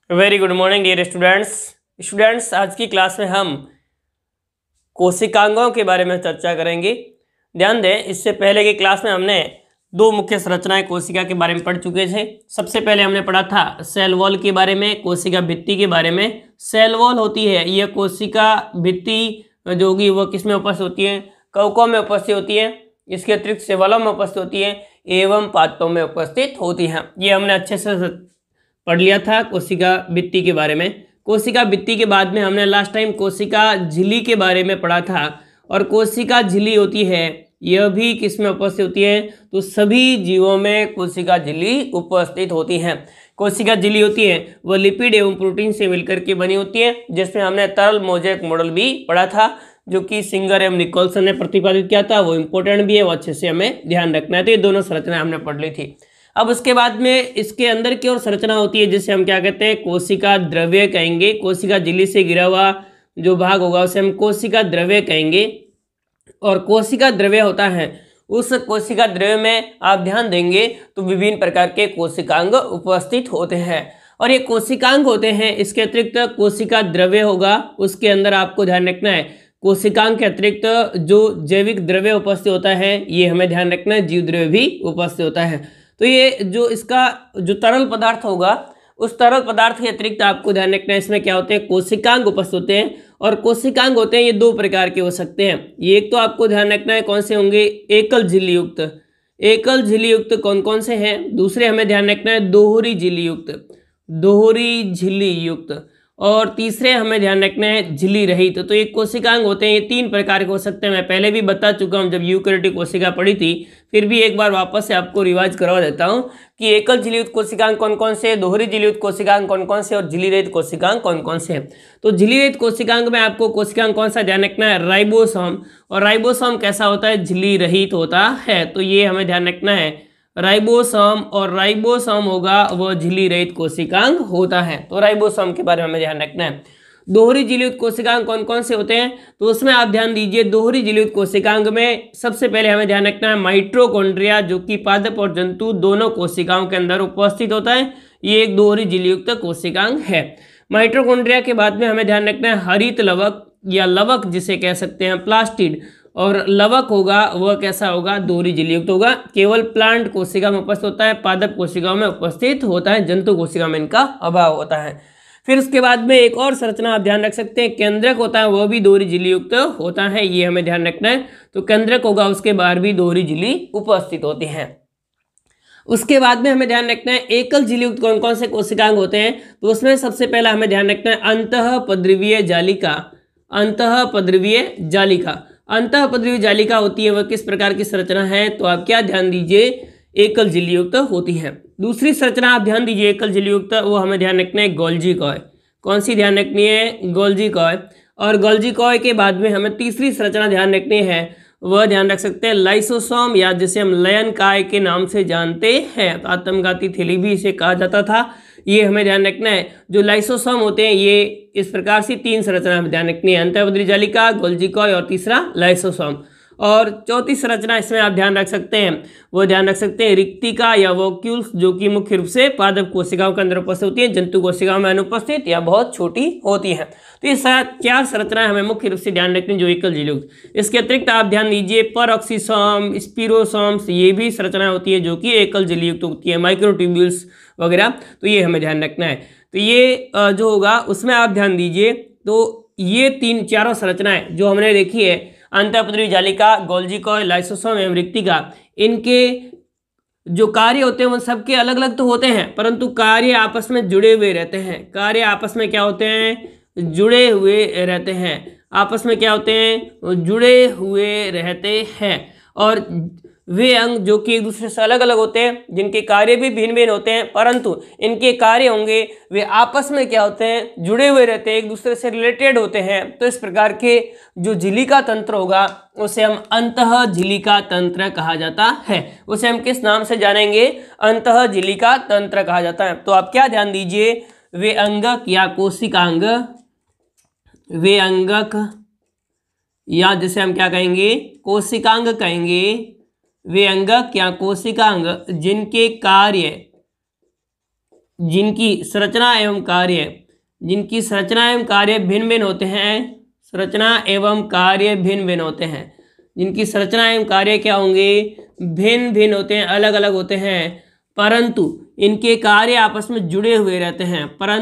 Very good morning dear students. आज की class में हम कोशिकांगों के बारे में चर्चा करेंगे। ध्यान दें, इससे पहले की क्लास में हमने दो मुख्य संरचनाएं कोशिका के बारे में पढ़ चुके थे। सबसे पहले हमने पढ़ा था सेल वॉल के बारे में, कोशिका भित्ति के बारे में। सेल वॉल होती है यह कोशिका भित्ति जो होगी वह किस में उपस्थित होती है? कवकों में उपस्थित होती है। इसके अतिरिक्त सेवलों में उपस्थित होती है एवं पात्रों में उपस्थित होती है। ये हमने अच्छे से पढ़ लिया था कोशिका भित्ति के बारे में। कोशिका भित्ति के बाद में हमने लास्ट टाइम कोशिका झिल्ली के बारे में पढ़ा था। और कोशिका झिल्ली होती है यह भी किस में उपस्थित होती है? तो सभी जीवों में कोशिका झिल्ली उपस्थित होती है। कोशिका झिल्ली होती है वह लिपिड एवं प्रोटीन से मिलकर के बनी होती है, जिसमें हमने तरल मोज़ेक मॉडल भी पढ़ा था जो कि सिंगर एवं निकोल्सन ने प्रतिपादित किया था। वो इम्पोर्टेंट भी है, वो अच्छे से हमें ध्यान रखना है। तो ये दोनों संरचनाएं हमने पढ़ ली थी। अब उसके बाद में इसके अंदर की ओर संरचना होती है जिसे हम क्या कहते हैं? कोशिका द्रव्य कहेंगे। कोशिका झिल्ली से घिरा हुआ जो भाग होगा उसे हम कोशिका द्रव्य कहेंगे। और कोशिका द्रव्य होता है, उस कोशिका द्रव्य में आप ध्यान देंगे तो विभिन्न प्रकार के कोशिकांग उपस्थित होते हैं। और ये कोशिकांग होते हैं, इसके अतिरिक्त कोशिका द्रव्य होगा, उसके अंदर आपको ध्यान रखना है कोशिकांग के अतिरिक्त जो जैविक द्रव्य उपस्थित होता है ये हमें ध्यान रखना है, जीव द्रव्य भी उपस्थित होता है। तो ये जो इसका जो तरल पदार्थ होगा उस तरल पदार्थ के अतिरिक्त आपको ध्यान रखना है इसमें क्या होते हैं? कोशिकांग उपस्थित होते हैं। और कोशिकांग होते हैं ये दो प्रकार के हो सकते हैं। ये एक तो आपको ध्यान रखना है कौन से होंगे? एकल झिल्ली युक्त। एकल झिल्ली युक्त कौन कौन से हैं? दूसरे हमें ध्यान रखना है दोहरी झिल्ली युक्त, दोहरी झिल्ली युक्त। और तीसरे हमें ध्यान रखना है झिल्ली रहित। तो ये कोशिकांग होते हैं, ये तीन प्रकार के हो सकते हैं। मैं पहले भी बता चुका हूँ जब यूकेरियोटिक कोशिका पढ़ी थी, फिर भी एक बार वापस से आपको रिवाइज करवा देता हूँ कि एकल झिल्लीयुक्त कोशिकांग कौन कौन से, दोहरी झिल्लीयुक्त कोशिकांग कौन कौन से और झिल्ली रहित कोशिकांग कौन कौन से हैं। तो झिल्ली रहित कोशिकांग में आपको कोशिकांग कौन सा ध्यान रखना है? राइबोसोम। और राइबोसोम कैसा होता है? झिल्ली रहित होता है। तो ये हमें ध्यान रखना है राइबोसोम, और राइबोसोम होगा वह झिल्ली रहित कोशिकांग होता है। तो राइबोसोम के बारे में हमें ध्यान रखना है। दोहरी झिल्लीयुक्त कोशिकांग कौन कौन से होते हैं? तो उसमें आप ध्यान दीजिए दोहरी झिल्लीयुक्त कोशिकांग में सबसे पहले हमें ध्यान रखना है माइटोकॉन्ड्रिया, जो कि पादप और जंतु दोनों कोशिकाओं के अंदर उपस्थित होता है। ये एक दोहरी झिल्लीयुक्त कोशिकांग है। माइटोकॉन्ड्रिया के बाद में हमें ध्यान रखना है हरित लवक या लवक जिसे कह सकते हैं प्लास्टिड। और लवक होगा वह कैसा होगा? दोहरी झिल्लीयुक्त होगा। केवल प्लांट कोशिका में उपस्थित होता है, पादप कोशिकाओं में उपस्थित होता है, जंतु कोशिका में इनका अभाव होता है। फिर उसके बाद में एक और संरचना आप ध्यान रख सकते हैं, केंद्रक होता है वह भी दोहरी झिल्लीयुक्त होता है। ये हमें ध्यान रखना है। तो केंद्रक होगा उसके बाहर भी दोहरी झिल्ली उपस्थित होती है। उसके बाद में हमें ध्यान रखना है एकल झिल्लीयुक्त कौन कौन से कोशिकांग होते हैं? तो उसमें सबसे पहला हमें ध्यान रखना है अंतःपद्रवीय जालिका। अंतःपद्रवीय जालिका, अंतःपद्रवीय जालिका होती है वह किस प्रकार की संरचना है? तो आप क्या ध्यान दीजिए? एकल झिल्लीयुक्त होती है। दूसरी संरचना आप ध्यान दीजिए एकल झिल्लीयुक्त, वो हमें ध्यान रखना है गोल्जी कॉय। कौन सी ध्यान रखनी है? Golgi coy. और गोल्जी कॉय के बाद में हमें तीसरी संरचना ध्यान रखनी है, वह ध्यान रख सकते हैं लाइसोसोम, या जिसे हम लयन काय के नाम से जानते हैं। आत्मघाती थैली भी इसे कहा जाता था। ये हमें ध्यान रखना है। जो लाइसोसोम होते हैं ये इस प्रकार से तीन संरचना हमें ध्यान रखनी है, अंतःपद्रवीय जालिका, गोल्जी कॉय और तीसरा लाइसोसोम। और चौथी संरचना इसमें आप ध्यान रख सकते हैं, वो ध्यान रख सकते हैं रिक्तिका या वोक्यूल्स, जो कि मुख्य रूप से पादप कोशिकाओं के अंदर उपस्थित होती है, जंतु कोशिकाओं में अनुपस्थित या बहुत छोटी होती है। तो ये चार संरचनाएं हमें मुख्य रूप से ध्यान रखनी जो एकल झिल्लीयुक्त। इसके अतिरिक्त आप ध्यान दीजिए परऑक्सीसोम, स्पिरोसोम्स, ये भी संरचनाएं होती है जो कि एकल झिल्लीयुक्त होती है, माइक्रोट्यूब्यूल्स वगैरह। तो ये हमें ध्यान रखना है। तो ये जो होगा उसमें आप ध्यान दीजिए। तो ये चारों संरचनाएं जो हमने देखी है, अंतःपद्रवीय जालिका, गोल्जी कॉय, लाइसोसोम एवं रिक्तिका, इनके जो कार्य होते हैं वो सबके अलग अलग तो होते हैं, परंतु कार्य आपस में जुड़े हुए रहते हैं। कार्य आपस में क्या होते हैं? जुड़े हुए रहते हैं। आपस में क्या होते हैं? जुड़े हुए रहते हैं। और वे अंग जो कि एक दूसरे से अलग अलग होते हैं, जिनके कार्य भी भिन्न भिन्न होते हैं, परंतु इनके कार्य होंगे वे आपस में क्या होते हैं? जुड़े हुए रहते हैं, एक दूसरे से रिलेटेड होते हैं। तो इस प्रकार के जो झिल्लिका तंत्र होगा उसे हम अंतः झिल्लिका तंत्र कहा जाता है। उसे हम किस नाम से जानेंगे? अंतः झिल्लिका तंत्र कहा जाता है। तो आप क्या ध्यान दीजिए? वे अंगक या कोशिकांग, वे अंगक या जिसे हम क्या कहेंगे? कोशिकांग कहेंगे। वे अंगक या कोशिकांग जिनके कार्य जिनकी संरचना एवं कार्य भिन्न भिन्न होते हैं, संरचना एवं कार्य भिन्न भिन्न होते हैं, जिनकी संरचना एवं कार्य क्या होंगे, भिन्न भिन्न होते हैं, अलग अलग होते हैं, परंतु इनके कार्य आपस में जुड़े हुए रहते हैं, क्या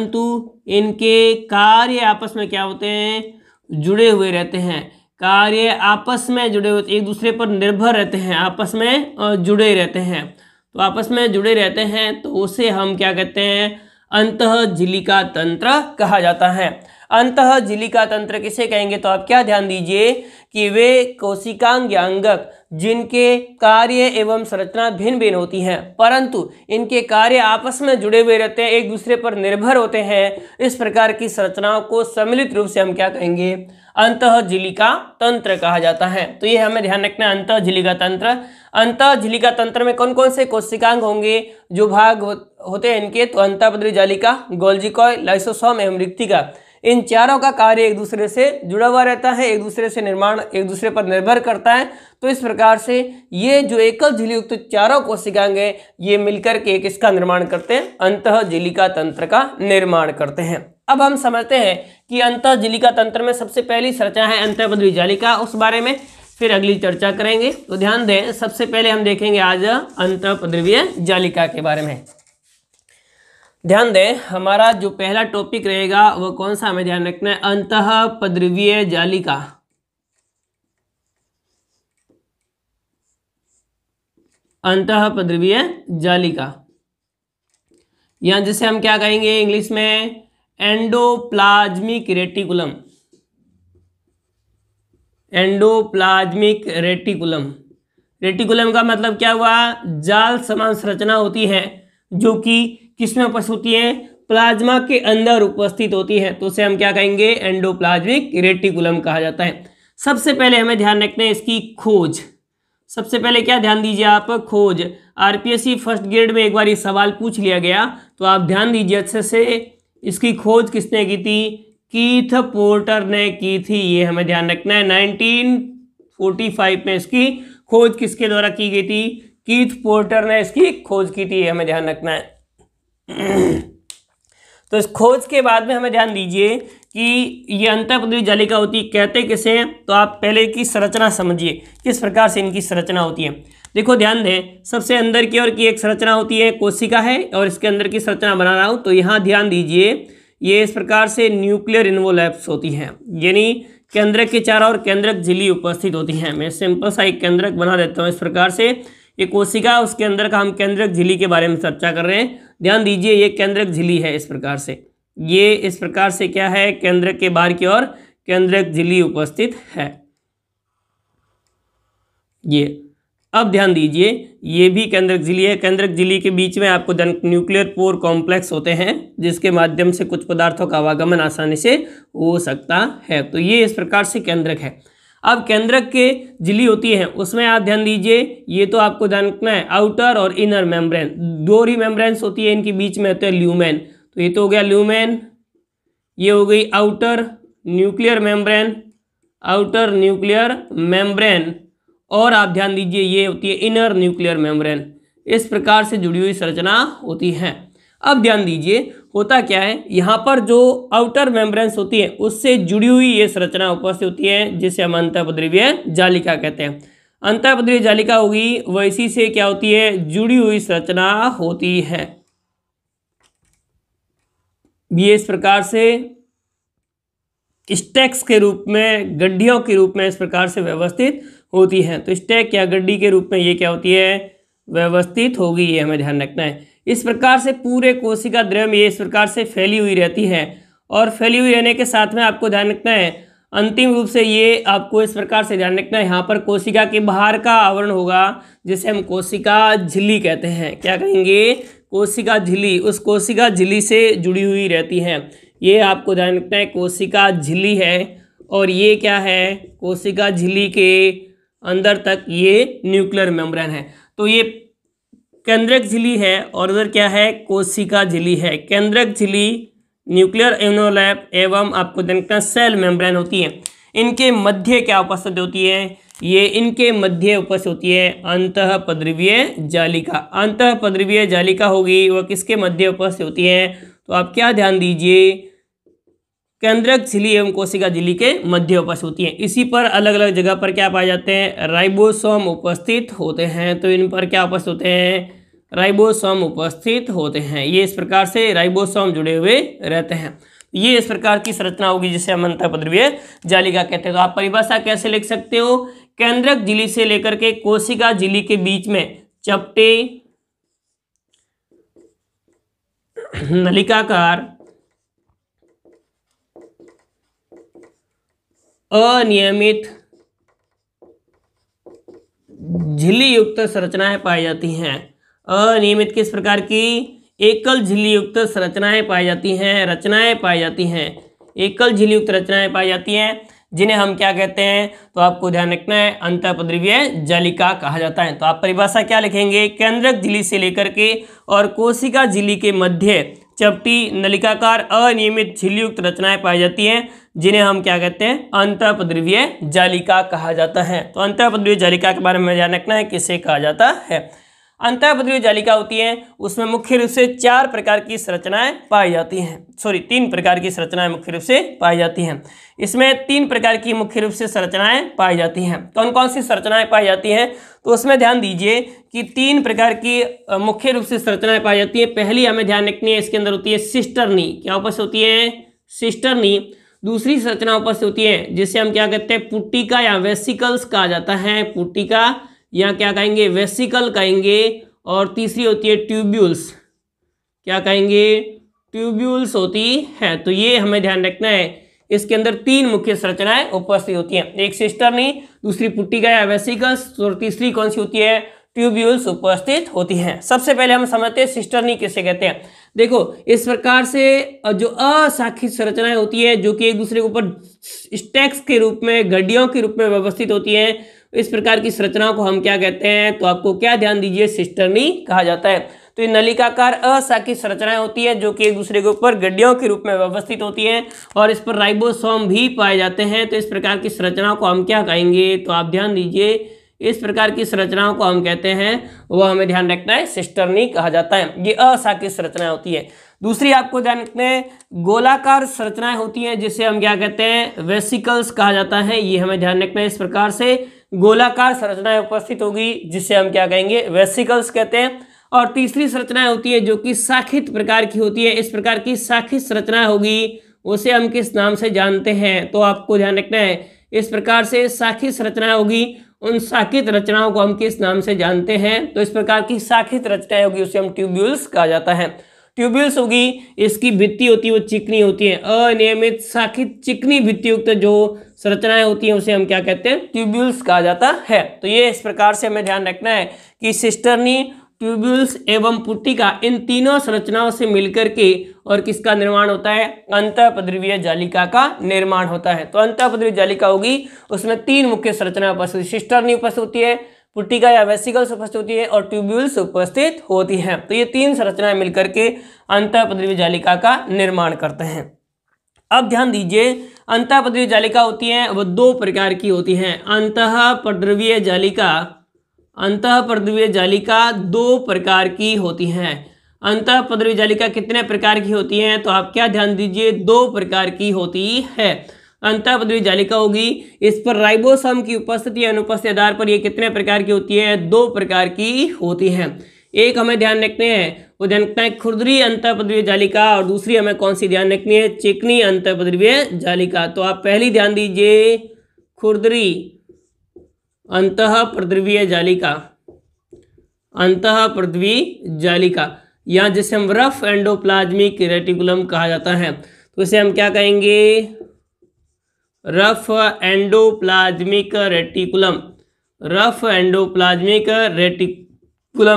होते हैं, जुड़े हुए रहते हैं, कार्य आपस में जुड़े हुए, एक दूसरे पर निर्भर रहते हैं, आपस में जुड़े रहते हैं। तो आपस में जुड़े रहते हैं तो उसे हम क्या कहते हैं, अंतःझिलिका तंत्र कहा जाता है। अंतःझिलिका तंत्र किसे कहेंगे, तो आप क्या ध्यान दीजिए कि वे कोशिकांग या अंगक जिनके कार्य एवं संरचना भिन्न भिन्न होती है, परंतु इनके कार्य आपस में जुड़े हुए रहते हैं, एक दूसरे पर निर्भर होते हैं, इस प्रकार की संरचनाओं को सम्मिलित रूप से हम क्या कहेंगे, अंतःझिलिका तंत्र कहा जाता है। तो ये हमें ध्यान रखना है, अंतःझिलिका तंत्र। अंतःझिलिका तंत्र में कौन कौन से कोशिकांग होंगे, जो भाग होते हैं इनके, तो अंतःपद्रव्य जालिका, गोल्जी कॉइल, लाइसोसोम एवं रिक्तिका, इन चारों का कार्य एक दूसरे से जुड़ा हुआ रहता है, एक दूसरे से निर्माण एक दूसरे पर निर्भर करता है। तो इस प्रकार से ये जो एकल झिल्ली युक्त चारों कोशिकांग हैं, ये मिलकर के किसका निर्माण करते हैं, अंतःझिलिका तंत्र का निर्माण करते हैं। अब हम समझते हैं कि अंतःझिलिका तंत्र में सबसे पहली संरचना है अंतःपद्रव्य जालिका, उस बारे में फिर अगली चर्चा करेंगे। तो ध्यान दें, सबसे पहले हम देखेंगे आज अंतःपद्रव्य जालिका के बारे में। ध्यान दें, हमारा जो पहला टॉपिक रहेगा वो कौन सा हमें ध्यान रखना है, अंतःपद्रव्य जालिका। अंतःपद्रव्य जालिका, यहां जिसे हम क्या कहेंगे इंग्लिश में, endoplasmic reticulum. Endoplasmic reticulum, reticulum का मतलब क्या हुआ, जाल समान संरचना होती है जो कि किसमें उपस्थित होती है, प्लाज्मा के अंदर उपस्थित होती है, तो उसे हम क्या कहेंगे, एंडोप्लाज्मिक रेटिकुलम कहा जाता है। सबसे पहले हमें ध्यान रखना है इसकी खोज। सबसे पहले क्या ध्यान दीजिए आप, खोज। आरपीएससी फर्स्ट ग्रेड में एक बार ये सवाल पूछ लिया गया, तो आप ध्यान दीजिए अच्छे से, इसकी खोज किसने की थी, कीथ पोर्टर ने की थी, ये हमें ध्यान रखना है। 1945 में इसकी खोज किसके द्वारा की गई थी, कीथ पोर्टर ने इसकी खोज की थी, ये हमें ध्यान रखना है। तो इस खोज के बाद में हमें ध्यान दीजिए कि ये अंतःपद्रव्य जालिका होती है, कहते किसे हैं, तो आप पहले की संरचना समझिए, किस प्रकार से इनकी संरचना होती है। देखो ध्यान दें, सबसे अंदर की ओर की एक संरचना होती है, कोशिका है, और इसके अंदर की संरचना बना रहा हूं, तो यहाँ ध्यान दीजिए, ये इस प्रकार से न्यूक्लियर इन्वोलैप्स होती हैं, यानी केंद्रक के चारों ओर केंद्रक झिल्ली उपस्थित होती हैं। मैं सिंपल सा एक केंद्रक बना देता हूँ इस प्रकार से, ये कोशिका, उसके अंदर का हम केंद्रक झिल्ली के बारे में चर्चा कर रहे हैं। ध्यान दीजिए, ये केंद्रक झिल्ली है, इस प्रकार से, ये इस प्रकार से क्या है, केंद्रक के बाहर की ओर केंद्रक झिल्ली उपस्थित है। ये अब ध्यान दीजिए, ये भी केंद्रक झिल्ली है। केंद्रक झिल्ली के बीच में आपको न्यूक्लियर पोर कॉम्प्लेक्स होते हैं, जिसके माध्यम से कुछ पदार्थों का आवागमन आसानी से हो सकता है। तो ये इस प्रकार से केंद्रक है। अब केंद्रक के झिल्ली होती है, उसमें आप ध्यान दीजिए, ये तो आपको ध्यान रखना है, आउटर और इनर मेम्ब्रेन, दो ही मेम्ब्रेन्स होती है, इनके बीच में होते हैं ल्यूमेन। तो ये तो हो गया ल्यूमेन, ये हो गई outer nuclear membrane, outer nuclear membrane, और आप ध्यान दीजिए ये होती है इनर न्यूक्लियर मेम्ब्रेन। इस प्रकार से जुड़ी हुई संरचना होती है। अब ध्यान दीजिए, होता क्या है, यहाँ पर जो आउटर मेम्ब्रेन्स होती है उससे जुड़ी हुई ये संरचना उपस्थित होती है, जिसे हम अंतःपद्रव्य जालिका कहते हैं। अंतःपद्रव्य जालिका होगी वह इसी से क्या होती है, जुड़ी हुई संरचना होती है। ये इस प्रकार से स्टैक्स के रूप में, गड्ढियों के रूप में इस प्रकार से व्यवस्थित होती है। तो स्टैक या गड्ढी के रूप में ये क्या होती है, व्यवस्थित होगी, ये हमें ध्यान रखना है। इस प्रकार से पूरे कोशिका द्रव्य में ये इस प्रकार से फैली हुई रहती है, और फैली हुई रहने के साथ में आपको ध्यान रखना है, अंतिम रूप से ये आपको इस प्रकार से ध्यान रखना है, यहाँ पर कोशिका के बाहर का आवरण होगा, जिसे हम कोशिका झिल्ली कहते हैं। क्या कहेंगे, कोशिका झिल्ली। उस कोशिका झिल्ली से जुड़ी हुई रहती हैं, ये आपको ध्यान रखना है, कोशिका झिल्ली है, और ये क्या है, कोशिका झिल्ली के अंदर तक ये न्यूक्लियर मेम्ब्रेन है। तो ये केंद्रक झिल्ली है, और उधर क्या है, कोशिका झिल्ली है। केंद्रक झिल्ली, न्यूक्लियर इन्वोलैप एवं आपको देखना सेल मेम्ब्रेन होती है। इनके मध्य क्या उपस्थित होती है, ये इनके मध्य उपस्थित होती है अंतःपद्रवीय जालिका। अंतःपद्रवीय जालिका होगी वह किसके मध्य उपस्थित होती है? तो आप क्या ध्यान दीजिए, केंद्रक झिल्ली एवं कोशिका झिल्ली के मध्य उपस्थित होती है। इसी पर अलग अलग जगह पर क्या पाए जाते हैं? राइबोसोम उपस्थित होते हैं। तो इन पर क्या उपस्थित होते हैं? राइबोसोम उपस्थित होते हैं। ये इस प्रकार से राइबोसोम जुड़े हुए रहते हैं। ये इस प्रकार की संरचना होगी जिसे हम अंतःपद्रवीय जालिका कहते हैं। तो आप परिभाषा कैसे लिख सकते हो? केंद्रक झिल्ली से लेकर के कोशिका झिल्ली के बीच में चपटे नलिकाकार अनियमित झिल्ली युक्त संरचनाएं पाई जाती हैं। अनियमित किस प्रकार की? एकल झिल्ली युक्त संरचनाएं पाई जाती हैं, रचनाएं पाई जाती हैं। एकल झिल्ली युक्त रचनाएं पाई जाती हैं जिन्हें हम क्या कहते हैं? तो आपको ध्यान रखना है अंतःपद्रवीय जालिका कहा जाता है। तो आप परिभाषा क्या लिखेंगे? केंद्रक झिल्ली से लेकर के और कोशिका झिल्ली के मध्य चपटी नलिकाकार अनियमित झिल्ली युक्त रचनाएं पाई जाती हैं जिन्हें हम क्या कहते हैं? अंतःपद्रवीय जालिका कहा जाता है। तो अंतःपद्रवीय जालिका के बारे में ध्यान रखना है किसे कहा जाता है। अंतःपद्रवीय जालिका होती है उसमें मुख्य रूप से 4 प्रकार की संरचनाएं पाई जाती हैं। 3 प्रकार की संरचनाएं मुख्य रूप से पाई जाती हैं। इसमें 3 प्रकार की मुख्य रूप से संरचनाएं पाई जाती हैं। कौन कौन सी संरचनाएं पाई जाती हैं? तो उसमें ध्यान दीजिए कि 3 प्रकार की मुख्य रूप से संरचनाएं पाई जाती है। पहली हमें ध्यान रखनी है, इसके अंदर होती है सिस्टर्नी। क्या उपस्थित होती है? सिस्टर्नी। दूसरी संरचना उपस्थित होती है जिसे हम क्या कहते हैं? पुट्टिका या वेसिकल्स कहा जाता है। पुट्टिका या क्या कहेंगे? वेसिकल कहेंगे। और तीसरी होती है ट्यूब्यूल्स। क्या कहेंगे? ट्यूब्यूल्स होती है। तो ये हमें ध्यान रखना है, इसके अंदर 3 मुख्य संरचनाएं उपस्थित होती हैं। एक सिस्टर्नी, दूसरी पुट्टिका या वेसिकल्स और तीसरी कौन सी होती है? ट्यूब्यूल्स उपस्थित होती हैं। सबसे पहले हम समझते हैं सिस्टर्नी किसे कहते हैं। देखो इस प्रकार से जो अशाखित संरचनाएं होती है जो कि एक दूसरे के ऊपर स्टैक्स के रूप में, गड्डियों के रूप में व्यवस्थित होती हैं, इस प्रकार की संरचनाओं को हम क्या कहते हैं? तो आपको क्या ध्यान दीजिए, सिस्टर्नी कहा जाता है। तो ये नलिकाकार अशाखित संरचनाएं होती है जो कि एक दूसरे के ऊपर गड्डियों के रूप में व्यवस्थित होती हैं और इस पर राइबोसोम भी पाए जाते हैं। तो इस प्रकार की संरचनाओं को हम क्या कहेंगे? तो आप ध्यान दीजिए, इस प्रकार की संरचनाओं को हम कहते हैं, वो हमें ध्यान रखना है, सिस्टर्नी कहा जाता है। ये अशाखित संरचनाएं होती है। दूसरी आपको ध्यान रखना है, गोलाकार संरचनाएं होती हैं जिसे हम क्या कहते हैं? वेसिकल्स कहा जाता है। ये हमें ध्यान रखना है, इस प्रकार से गोलाकार संरचनाएं उपस्थित होगी जिसे हम क्या कहेंगे? वेसिकल्स कहते हैं। और तीसरी संरचनाएं होती है जो कि शाखित प्रकार की होती है। इस प्रकार की शाखित संरचना होगी उसे हम किस नाम से जानते हैं? तो आपको ध्यान रखना है, इस प्रकार से शाखित संरचनाएं होगी, उन शाखित रचनाओं को हम किस नाम से जानते हैं? तो इस प्रकार की शाखित रचनाएं होगी उसे हम ट्यूब्यूल्स कहा जाता है। ट्यूब्यूल्स होगी, इसकी भित्ति होती है वो चिकनी होती है। अनियमित शाखित चिकनी भित्ति युक्त जो संरचनाएं होती हैं उसे हम क्या कहते हैं? ट्यूब्यूल्स कहा जाता है। तो ये इस प्रकार से हमें ध्यान रखना है कि सिस्टर्नी, ट्यूब्यूल्स एवं पुट्टिका, इन तीनों संरचनाओं से मिलकर के और किसका निर्माण होता है? अंतःपद्रवीय जालिका का निर्माण होता है। तो अंतःपद्रवीय जालिका होगी उसमें 3 मुख्य संरचनाएं उपस्थित, सिस्टर्नी उपस्थित होती है, पुट्टिका या वेसिकल्स उपस्थित होती है और ट्यूब्यूल्स उपस्थित होती हैं। तो ये 3 संरचनाएं मिलकर के अंतःपद्रवीय जालिका का निर्माण करते हैं। अब ध्यान दीजिए, अंतःपद्रवीय जालिका होती है वो 2 प्रकार की होती हैं। अंतःपद्रवीय जालिका 2 प्रकार की होती हैं। अंतःपद्रवीय जालिका कितने प्रकार की होती हैं? तो आप क्या ध्यान दीजिए, 2 प्रकार की होती है। अंतःपद्रवीय जालिका होगी, इस पर राइबोसोम की उपस्थिति या अनुपस्थिति आधार पर ये कितने प्रकार की होती है? 2 प्रकार की होती हैं। एक हमें ध्यान रखते हैं, वो ध्यान रखना है खुरदरी अंतःपद्रवीय जालिका, और दूसरी हमें कौन सी ध्यान रखनी है? चिकनी अंतःपद्रवीय जालिका। तो आप पहली ध्यान दीजिए, खुरदरी अंतःपद्रवीय जालिका, या जिसे हम रफ एंडोप्लाज्मिक रेटिकुलम कहा जाता है। तो इसे हम क्या कहेंगे? रफ एंडोप्लाज्मिक रेटिकुलम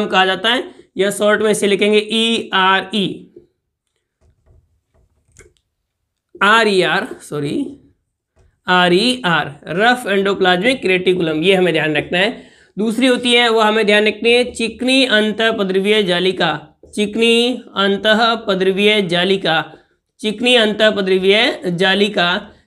कहा जाता है, या शॉर्ट में इसे लिखेंगे RER, रफ एंडोप्लाज्मिक रेटिकुलम, ये हमें ध्यान रखना है। दूसरी होती है वो हमें ध्यान रखनी है चिकनी अंतःपद्रवीय जालिका,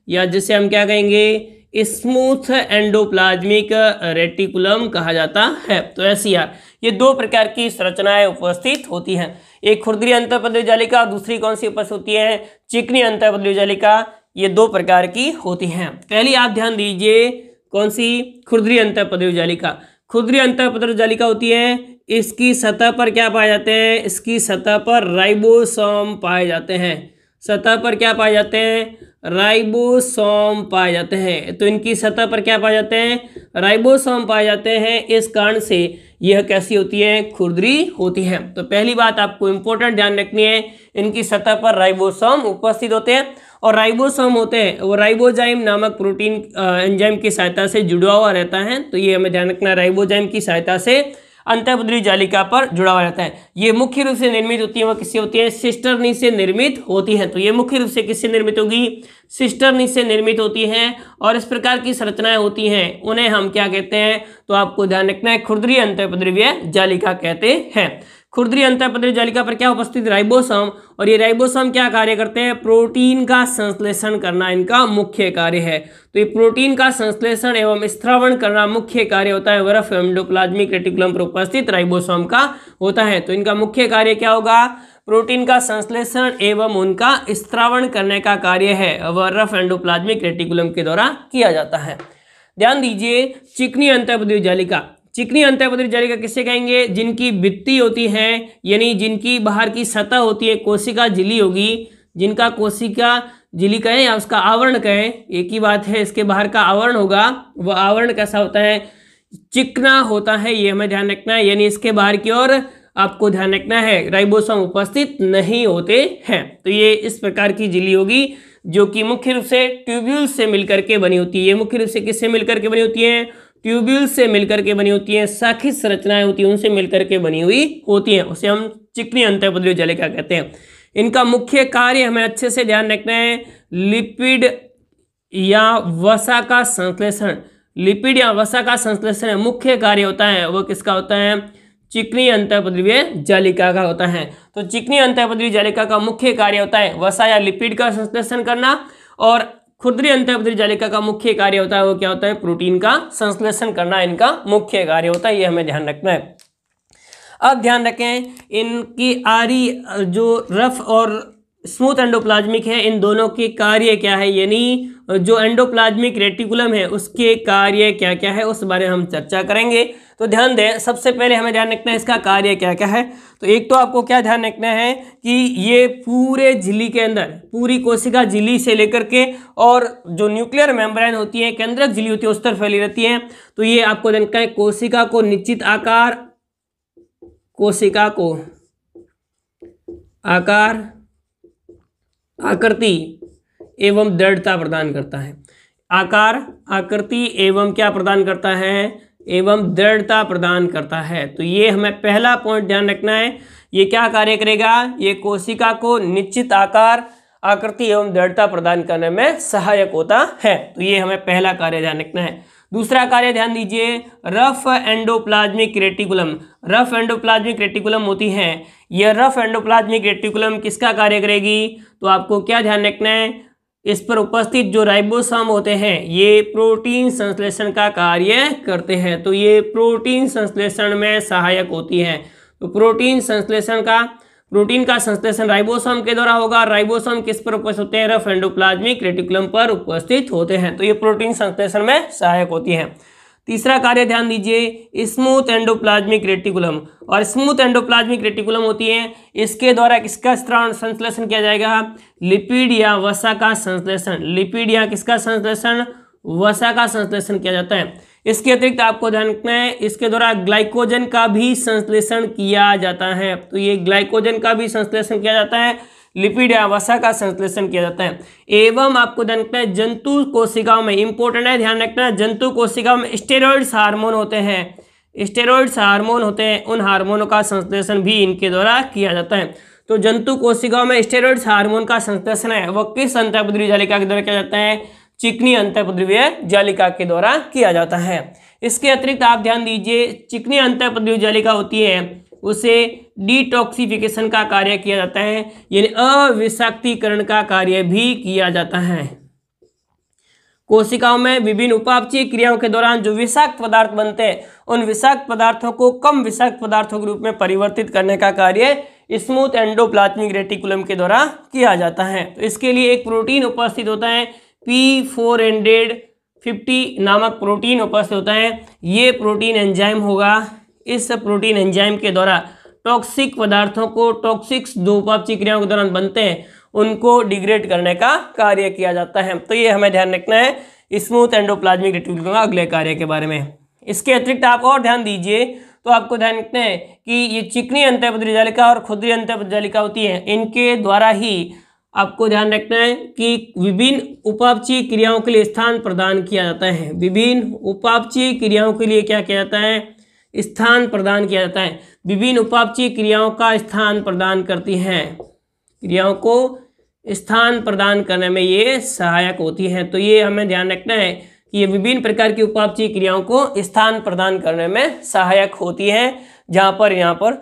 या जिसे हम क्या कहेंगे? स्मूथ एंडोप्लाज्मिक रेटिकुलम कहा जाता है। तो SCR, ये दो प्रकार की संरचनाएं उपस्थित होती हैं, एक खुरदरी अंतःपद्रव्य जालिका और दूसरी कौन सी उपस्थित होती है, चिकनी अंतःपद्रव्य जालिका। ये दो प्रकार की होती हैं। पहली आप ध्यान दीजिए, कौन सी, खुरदरी अंतःपद्रव्य जालिका। खुरदरी अंतःपद्रव्य जालिका होती है, इसकी सतह पर क्या पाए जाते हैं, इसकी सतह पर राइबोसोम पाए जाते हैं। सतह पर क्या पाए जाते हैं, राइबोसोम पाए जाते हैं। तो इनकी सतह पर क्या पाए जाते हैं, राइबोसोम पाए जाते हैं। इस कारण से यह कैसी होती है, खुरदरी होती है। तो पहली बात आपको इंपॉर्टेंट ध्यान रखनी है, इनकी सतह पर राइबोसोम उपस्थित होते हैं और राइबोसोम होते हैं वो राइबोजाइम नामक प्रोटीन एंजाइम की सहायता से जुड़ा हुआ रहता है। तो ये हमें ध्यान रखना, राइबोजाइम की सहायता से अंतःपद्रव्य जालिका पर जुड़ा हुआ रहता है। ये मुख्य रूप से निर्मित होती है, वो किससे होती है, सिस्टर्नी से निर्मित होती हैं। तो ये मुख्य रूप से किससे निर्मित होगी, सिस्टर्नी से निर्मित होती हैं। और इस प्रकार की संरचनाएं होती हैं, उन्हें हम क्या कहते हैं, तो आपको ध्यान रखना है, खुरदरी अंतःपद्रव्य जालिका कहते हैं। खुरदरी अंतःपद्रव्य जालिका पर क्या उपस्थित, राइबोसोम। और ये राइबोसोम क्या कार्य करते हैं, प्रोटीन का संश्लेषण करना इनका मुख्य कार्य है। तो ये प्रोटीन का संश्लेषण एवं स्त्रावण करना मुख्य कार्य होता है, रफ एंडोप्लाज्मिक रेटिकुलम पर उपस्थित राइबोसोम का होता है। तो इनका मुख्य कार्य क्या होगा, प्रोटीन का संश्लेषण एवं उनका स्त्रावण करने का कार्य है, वह रफ एंडोप्लाज्मिक रेटिकुलम के द्वारा किया जाता है। ध्यान दीजिए, चिकनी अंतःपद्रव्य जालिका। चिकनी अंतःपद्रव्य जालिका किससे कहेंगे, जिनकी भित्ति होती है, यानी जिनकी बाहर की सतह होती है, कोशिका झिल्ली होगी, जिनका कोशिका झिल्ली कहें या उसका आवरण कहें, एक ही बात है, इसके बाहर का आवरण होगा, वह आवरण कैसा होता है, चिकना होता है। ये हमें ध्यान रखना है, यानी इसके बाहर की ओर आपको ध्यान रखना है, राइबोसोम उपस्थित नहीं होते हैं। तो ये इस प्रकार की झिल्ली होगी, जो कि मुख्य रूप से ट्यूब्यूल से मिलकर के बनी होती है। ये मुख्य रूप से किससे मिलकर के बनी होती है, ट्यूब्यूल से मिलकर के बनी होती है, शाखित संरचनाएं होती हैं, उनसे मिलकर के बनी हुई होती हैं, उसे हम चिकनी अंतःपद्रव्य जालिका कहते हैं। इनका मुख्य कार्य हमें अच्छे से ध्यान रखना है, लिपिड या वसा का संश्लेषण। लिपिड या वसा का संश्लेषण मुख्य कार्य होता है, वो किसका होता है, चिकनी अंतःपद्रव्य जालिका का होता है। तो चिकनी अंतःपद्रव्य जालिका का मुख्य कार्य होता है वसा या लिपिड का संश्लेषण करना, और खुरदरी अंतःपद्रव्य जालिका का मुख्य कार्य होता है, वो क्या होता है, प्रोटीन का संश्लेषण करना इनका मुख्य कार्य होता है। ये हमें ध्यान रखना है। अब ध्यान रखें, इनकी आरी जो रफ और स्मूथ एंडोप्लाज्मिक है, इन दोनों के कार्य क्या है, यानी जो एंडोप्लाज्मिक रेटिकुलम है उसके कार्य क्या क्या है, उस बारे में हम चर्चा करेंगे। तो ध्यान दें, सबसे पहले हमें ध्यान रखना है इसका कार्य क्या क्या है। तो एक तो आपको क्या ध्यान रखना है कि ये पूरे झिल्ली के अंदर, पूरी कोशिका झिल्ली से लेकर के और जो न्यूक्लियर मेम्ब्रेन होती है, केंद्रक झिल्ली होती है, उस तरफ फैली रहती है। तो ये आपको ध्यान रखना है, कोशिका को निश्चित आकार, कोशिका को आकार, आकृति एवं दृढ़ता प्रदान करता है। आकार, आकृति एवं क्या प्रदान करता है, एवं दृढ़ता प्रदान करता है। तो ये हमें पहला पॉइंट ध्यान रखना है, ये क्या कार्य करेगा, ये कोशिका को निश्चित आकार, आकृति एवं दृढ़ता प्रदान करने में सहायक होता है। तो ये हमें पहला कार्य ध्यान रखना है। दूसरा कार्य ध्यान दीजिए, rough endoplasmic reticulum. Rough endoplasmic reticulum होती है, यह रफ एंडोप्लाज्मिक रेटिकुलम किसका कार्य करेगी, तो आपको क्या ध्यान रखना है, इस पर उपस्थित जो राइबोसोम होते हैं ये प्रोटीन संश्लेषण का कार्य करते हैं। तो ये प्रोटीन संश्लेषण में सहायक होती हैं। तो प्रोटीन का संश्लेषण राइबोसोम के द्वारा होगा। राइबोसोम किस पर उपस्थित होते हैं, रफ एंडोप्लाज्मिक रेटिकुलम पर उपस्थित होते हैं। तो ये प्रोटीन संश्लेषण में सहायक होती हैं। तीसरा कार्य ध्यान दीजिए, स्मूथ एंडोप्लाज्मिक रेटिकुलम। और स्मूथ एंडोप्लाज्मिक रेटिकुलम होती है, इसके द्वारा किसका संश्लेषण किया जाएगा, लिपिड या वसा का संश्लेषण। लिपिड या किसका संश्लेषण, वसा का संश्लेषण किया जाता है। इसके अतिरिक्त आपको ध्यान रखना है, इसके द्वारा ग्लाइकोजन का भी संश्लेषण किया जाता है। तो ये ग्लाइकोजन का भी संश्लेषण किया जाता है, लिपिड या वसा का संश्लेषण किया जाता है। एवं आपको ध्यान रखना है, जंतु कोशिकाओं में, इंपॉर्टेंट है ध्यान रखना है, जंतु कोशिकाओं में स्टेरॉइड्स हार्मोन होते हैं, स्टेरॉइड्स हार्मोन होते हैं, उन हार्मोनों का संश्लेषण भी इनके द्वारा किया जाता है। तो जंतु कोशिकाओं में स्टेरॉइड्स हार्मोन का संश्लेषण है, वह किस अंतःपद्रव्य जालिका के द्वारा किया जाता है, चिकनी अंतःपद्रव्य जालिका के द्वारा किया जाता है। इसके अतिरिक्त आप ध्यान दीजिए, चिकनी अंतःपद्रव्य जालिका होती है, उसे डिटॉक्सिफिकेशन का कार्य किया जाता है, यानी अविषाक्तीकरण का कार्य भी किया जाता है। कोशिकाओं में विभिन्न उपापचयी क्रियाओं के दौरान जो विषाक्त पदार्थ बनते हैं उन विषाक्त पदार्थों को कम विषाक्त पदार्थों के रूप में परिवर्तित करने का कार्य स्मूथ एंडोप्लाज्मिक रेटिकुलम के द्वारा किया जाता है। तो इसके लिए एक प्रोटीन उपस्थित होता है, P450 नामक प्रोटीन उपस्थित होता है। ये प्रोटीन एंजाइम होगा, इस प्रोटीन एंजाइम के द्वारा टॉक्सिक पदार्थों को, टॉक्सिक्स जो उपापचयी क्रियाओं के दौरान बनते हैं उनको डिग्रेड करने का कार्य किया जाता है। तो ये हमें ध्यान रखना है स्मूथ एंडोप्लाज्मिक रेटिकुलम का अगले कार्य के बारे में। इसके अतिरिक्त आप और ध्यान दीजिए तो आपको ध्यान रखना है कि ये चिकनी अंतःपद्रीय जालिका और खुरदरी अंतःपद्रीय जालिका होती है, इनके द्वारा ही आपको ध्यान रखना है कि विभिन्न उपापचयी क्रियाओं के लिए स्थान प्रदान किया जाता है। विभिन्न उपापचयी क्रियाओं के लिए क्या किया जाता है? स्थान प्रदान किया जाता है। विभिन्न उपापचयी क्रियाओं का स्थान प्रदान करती हैं, क्रियाओं को स्थान प्रदान करने में ये सहायक होती हैं। तो ये हमें ध्यान रखना है कि ये विभिन्न प्रकार की उपापचयी क्रियाओं को स्थान प्रदान करने में सहायक होती हैं, जहाँ पर यहाँ पर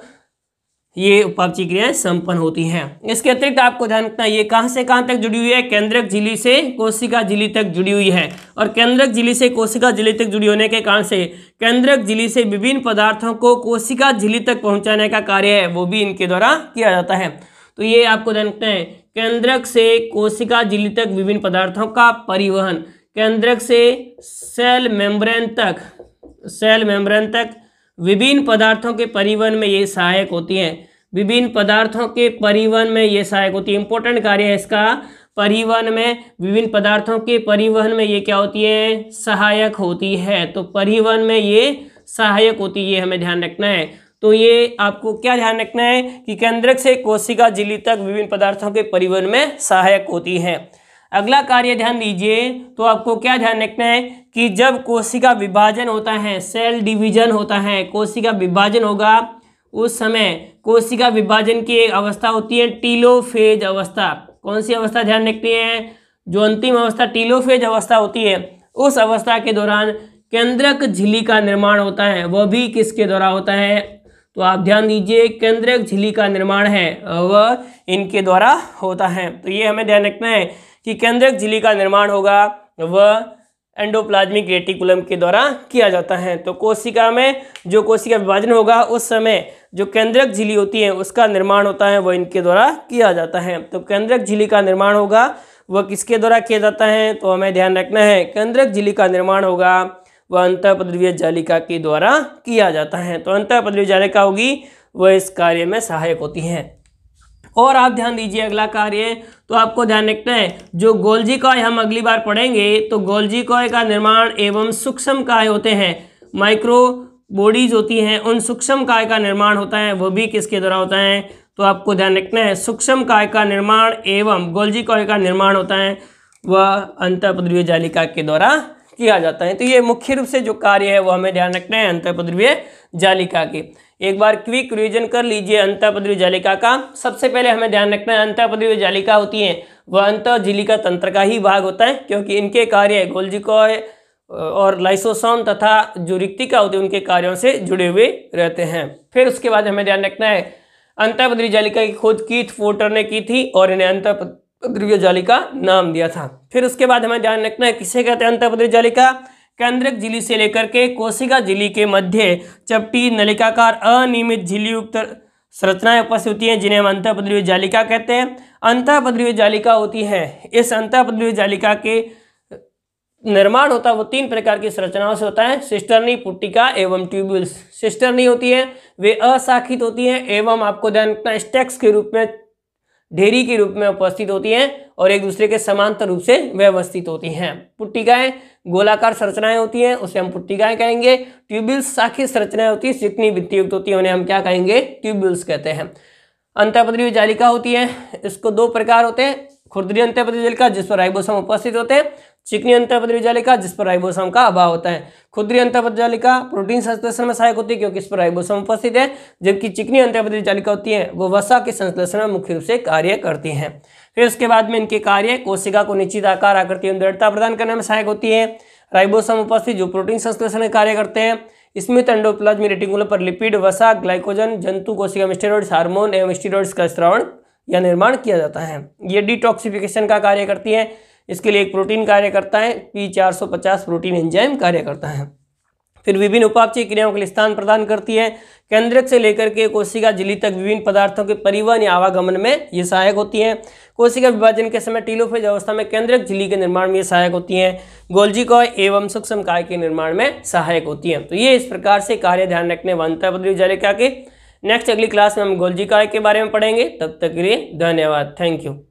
ये उपापचयी क्रियाएं संपन्न होती हैं। इसके अतिरिक्त आपको ध्यान रखना है ये कहाँ से कहाँ तक जुड़ी हुई है? केंद्रक झिल्ली से कोशिका झिल्ली तक जुड़ी हुई है। और केंद्रक झिल्ली से कोशिका झिल्ली तक जुड़ी होने के कारण से केंद्रक झिल्ली से विभिन्न पदार्थों को कोशिका झिल्ली तक पहुँचाने का कार्य है वो भी इनके द्वारा किया जाता है। तो ये आपको ध्यान रखना है, केंद्रक से कोशिका झिल्ली तक विभिन्न पदार्थों का परिवहन, केंद्रक से सेल मेम्ब्रेन तक विभिन्न पदार्थों के परिवहन में ये सहायक होती हैं। विभिन्न पदार्थों के परिवहन में ये सहायक होती है। इंपॉर्टेंट कार्य है इसका, परिवहन में, विभिन्न पदार्थों के परिवहन में ये क्या होती है? सहायक होती है। तो परिवहन में ये सहायक होती है, ये हमें ध्यान रखना है। तो ये आपको क्या ध्यान रखना है कि केंद्रक से कोशिका झिल्ली तक विभिन्न पदार्थों के परिवहन में सहायक होती है। अगला कार्य ध्यान दीजिए तो आपको क्या ध्यान रखना है कि जब कोशिका विभाजन होता है, सेल डिवीजन होता है, कोशिका विभाजन होगा, उस समय कोशिका विभाजन की एक अवस्था होती है टीलोफेज अवस्था। कौन सी अवस्था ध्यान रखनी है? जो अंतिम अवस्था टीलोफेज अवस्था होती है, उस अवस्था के दौरान केंद्रक झिल्ली का निर्माण होता है। वह भी किसके द्वारा होता है? तो आप ध्यान दीजिए, केंद्रक झिल्ली का निर्माण है वह इनके द्वारा होता है। तो ये हमें ध्यान रखना है कि केंद्रक झिल्ली का निर्माण होगा वह एंडोप्लाज्मिक रेटिकुलम के द्वारा किया जाता है। तो कोशिका में जो कोशिका विभाजन होगा उस समय जो केंद्रक झिल्ली होती है उसका निर्माण होता है वह इनके द्वारा किया जाता है। तो केंद्रक झिल्ली का निर्माण होगा वह किसके द्वारा किया जाता है? तो हमें ध्यान रखना है केंद्रक झिल्ली का निर्माण होगा वह अंतःपद्रवीय जालिका के द्वारा किया जाता है। तो अंतःपद्रवीय जालिका होगी वह इस कार्य में सहायक होती है। और आप ध्यान दीजिए अगला कार्य, तो आपको ध्यान रखना है जो गोल्जी कॉय हम अगली बार पढ़ेंगे, तो गोल्जी कॉय का निर्माण एवं सूक्ष्म काय होते हैं, माइक्रो बॉडीज होती हैं, उन सूक्ष्म काय का निर्माण होता है वो भी किसके द्वारा होता है? तो आपको ध्यान रखना है सूक्ष्म काय का निर्माण एवं गोल्जी कॉय का निर्माण होता है वह अंतःपद्रवीय जालिका के द्वारा किया जाता है। तो ये मुख्य रूप से जो कार्य है वो हमें ध्यान रखना है अंतःपद्रवीय जालिका के। एक बार क्विक रिवीजन कर लीजिए अंतःपद्रवीय जालिका का। सबसे पहले हमें ध्यान रखना है अंतःपद्रवीय जालिका होती है वह अंतःझिल्लिका तंत्र का ही भाग होता है, क्योंकि इनके कार्य गोल्जी कॉय और लाइसोसोम तथा जो रिक्तिका होती है उनके कार्यों से जुड़े हुए रहते हैं। फिर उसके बाद हमें ध्यान रखना है अंतःपद्रवीय जालिका की खोज कीथ फोर्टर ने की थी और इन्हें अंतःपद्रवीय जालिका नाम दिया था। फिर उसके बाद हमें ध्यान रखना है किसे कहते हैं अंतःपद्रवीय जालिका? केंद्रक झिल्ली से लेकर के कोशिका झिल्ली के मध्य चपटी नलिकाकार अनियमित झिल्ली युक्त संरचनाएं उपस्थित होती हैं जिन्हें हम अंतःपद्रवीय जालिका कहते हैं। अंतःपद्रवीय जालिका होती है, इस अंतःपद्रवीय जालिका के निर्माण होता है वो तीन प्रकार की संरचनाओं से होता है, सिस्टर्नी, पुट्टिका एवं ट्यूब्यूल्स। सिस्टर्नी होती है वे अशाखित होती हैं एवं आपको ध्यान रखना स्टैक्स के रूप में, ढेरी के रूप में उपस्थित होती हैं और एक दूसरे के समांतर रूप से व्यवस्थित होती हैं। पुट्टिकाएं गोलाकार संरचनाएं होती हैं, उसे हम पुट्टिकाएं कहेंगे। ट्यूब्यूल्स शाखित संरचनाएं होती है, चिकनी भित्ति युक्त होती है, उन्हें हम क्या कहेंगे? ट्यूब्यूल्स कहते हैं। अंतःपद्रवीय जालिका होती है, इसको दो प्रकार होते हैं, खुरदरी अंतःपद्रवीय जालिका जिस पर राइबोसोम उपस्थित होते हैं, चिकनी अंतःपद्रवीय जालिका जिस पर राइबोसोम का अभाव होता है। खुरदरी अंतःपद्रवीय जालिका प्रोटीन संश्लेषण में सहायक होती है क्योंकि इस पर राइबोसोम उपस्थित है, जबकि चिकनी अंतःपद्रवीय जालिका होती है वो वसा के संश्लेषण में मुख्य रूप से कार्य करती हैं। फिर उसके बाद में इनके कार्य कोशिका को निश्चित आकार, आकृति एवं दृढ़ता प्रदान करने में सहायक होती है। राइबोसोम उपस्थित जो प्रोटीन संश्लेषण में कार्य करते हैं। स्मूथ एंडोप्लाज्मिक रेटिकुलम पर लिपिड, वसा, ग्लाइकोजन, जंतु कोशिका में स्टेरॉइड्स, हार्मोन एवं स्टेरॉइड्स का स्रावण या निर्माण किया जाता है। ये डिटॉक्सिफिकेशन का कार्य करती है, इसके लिए एक प्रोटीन कार्य करता है, P450 प्रोटीन एंजाइम कार्य करता है। फिर विभिन्न उपापचयी क्रियाओं के लिए स्थान प्रदान करती है। केंद्रक से लेकर के कोशिका झिल्ली तक विभिन्न पदार्थों के परिवहन या आवागमन में ये सहायक होती हैं। कोशिका विभाजन के समय टीलोफेज अवस्था में केंद्रक झिल्ली के निर्माण में ये सहायक होती हैं। गोल्जी कॉय एवं सूक्ष्म काय के निर्माण में सहायक होती हैं। तो ये इस प्रकार से कार्य ध्यान रखने वांछित पद्धति जालिका के। नेक्स्ट अगली क्लास में हम गोल्जी काय के बारे में पढ़ेंगे। तब तक के लिए धन्यवाद। Thank you.